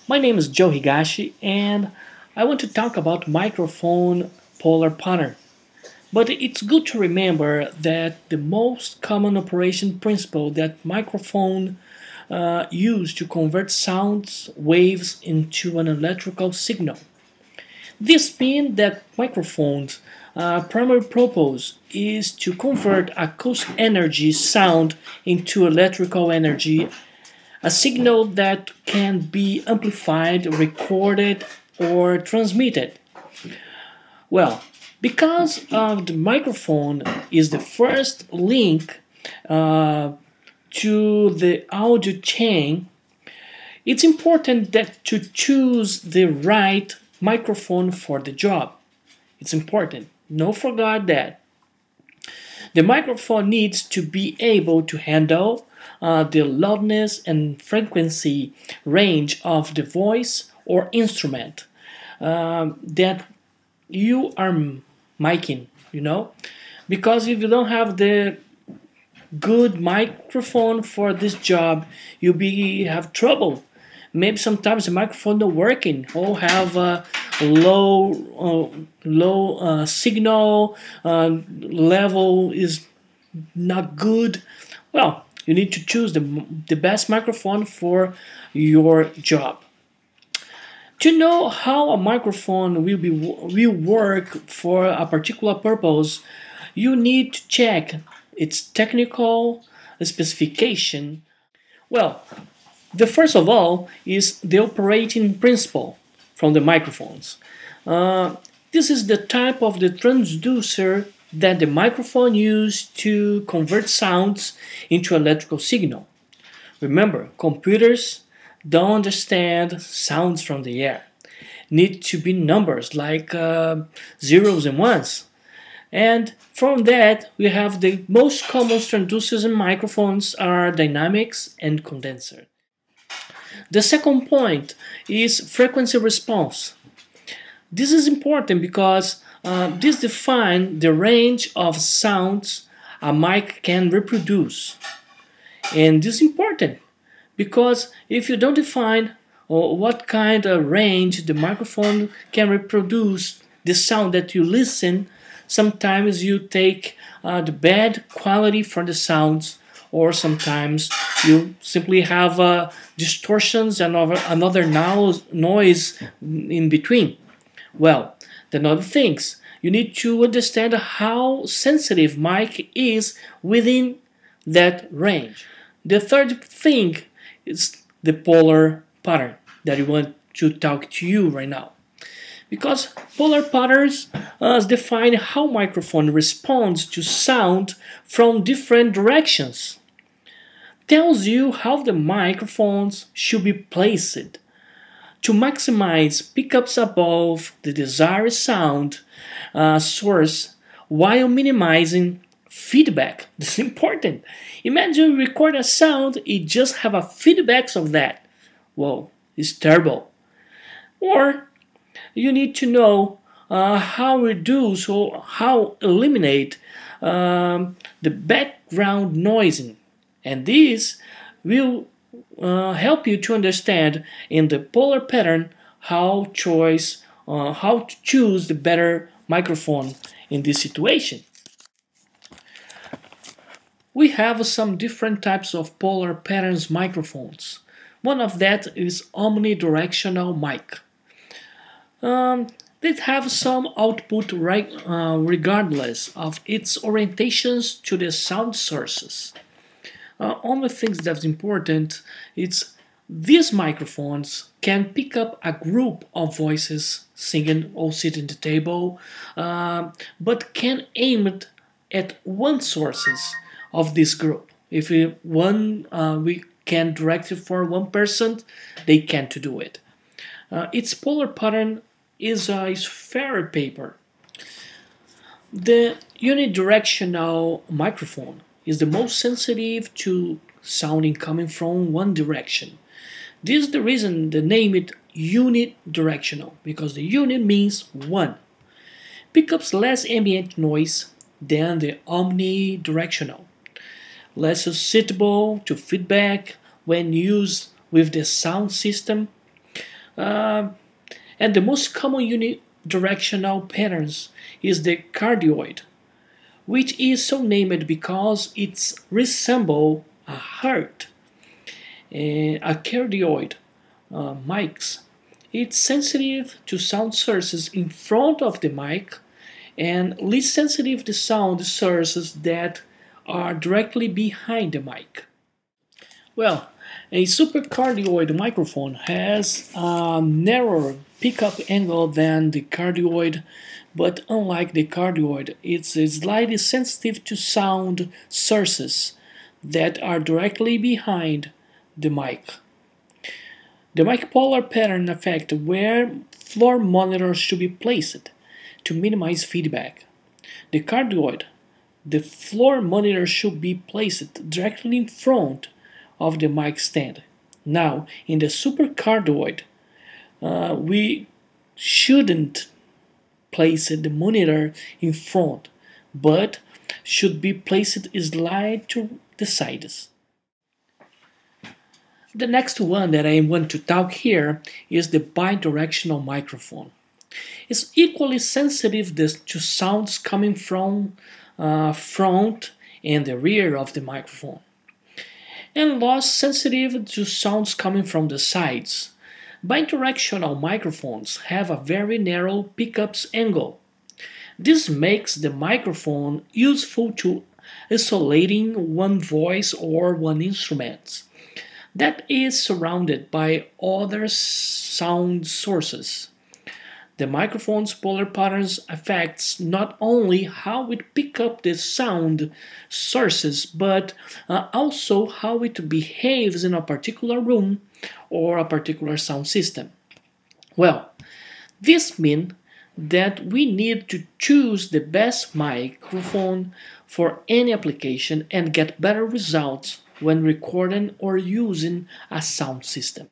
My name is Joe Higashi and I want to talk about microphone polar pattern. But it's good to remember that the most common operation principle that microphone use to convert sounds waves into an electrical signal. This means that microphones' primary purpose is to convert acoustic energy sound into electrical energy, a signal that can be amplified, recorded, or transmitted. Well, because of the microphone is the first link uh, to the audio chain, it's important that to choose the right microphone for the job. It's important. Don't forget that. The microphone needs to be able to handle the loudness and frequency range of the voice or instrument that you are miking, because if you don't have the good microphone for this job, you'll be have trouble. Maybe sometimes the microphone not working or have a low signal level is not good. Well, you need to choose the best microphone for your job. To know how a microphone will work for a particular purpose, you need to check its technical specification. Well, the first of all is the operating principle from the microphones. Uh, this is the type of the transducer that the microphone used to convert sounds into electrical signal. Remember, computers don't understand sounds from the air. Need to be numbers like zeros and ones. And from that, we have the most common transducers in microphones are dynamics and condenser. The second point is frequency response. This is important because this defines the range of sounds a mic can reproduce. And this is important because if you don't define what kind of range the microphone can reproduce the sound that you listen, sometimes you take the bad quality for the sounds, or sometimes you simply have distortions and another noise in between. Well, the other things you need to understand how sensitive mic is within that range. The third thing is the polar pattern that I want to talk to you right now. Because polar patterns define how microphone responds to sound from different directions. Tells you how the microphones should be placed to maximize pickups above the desired sound source while minimizing feedback. This is important. Imagine you record a sound, it just have a feedbacks of that. Whoa, it's terrible. Or you need to know how reduce or how eliminate the background noising, and this will help you to understand in the polar pattern how to choose the better microphone in this situation. We have some different types of polar patterns microphones. One of that is omnidirectional mic. They have some output regardless of its orientations to the sound sources. Only things that's important is these microphones can pick up a group of voices singing or sitting at the table, but can aim it at one sources of this group. If we can direct it for one person, they can't do it. Its polar pattern is a sphere paper. The unidirectional microphone is the most sensitive to sounding coming from one direction. This is the reason they name it unidirectional, because the uni means one. Pickups less ambient noise than the omnidirectional, less susceptible to feedback when used with the sound system. Uh, and the most common unidirectional patterns is the cardioid, which is so named because it resembles a heart. A cardioid mics. It's sensitive to sound sources in front of the mic and least sensitive to sound sources that are directly behind the mic. Well, a supercardioid microphone has a narrower pickup angle than the cardioid, but unlike the cardioid, it's slightly sensitive to sound sources that are directly behind the mic. The mic polar pattern affects where floor monitors should be placed to minimize feedback. The cardioid, the floor monitor should be placed directly in front of the mic stand. Now, in the supercardioid, we shouldn't place the monitor in front, but should be placed slightly to the sides. The next one that I want to talk here is the bidirectional microphone. It's equally sensitive to sounds coming from front and the rear of the microphone, and less sensitive to sounds coming from the sides. Bidirectional microphones have a very narrow pickups angle. This makes the microphone useful to isolating one voice or one instrument that is surrounded by other sound sources. The microphone's polar patterns affects not only how it picks up the sound sources, but also how it behaves in a particular room or a particular sound system. Well, this means that we need to choose the best microphone for any application and get better results when recording or using a sound system.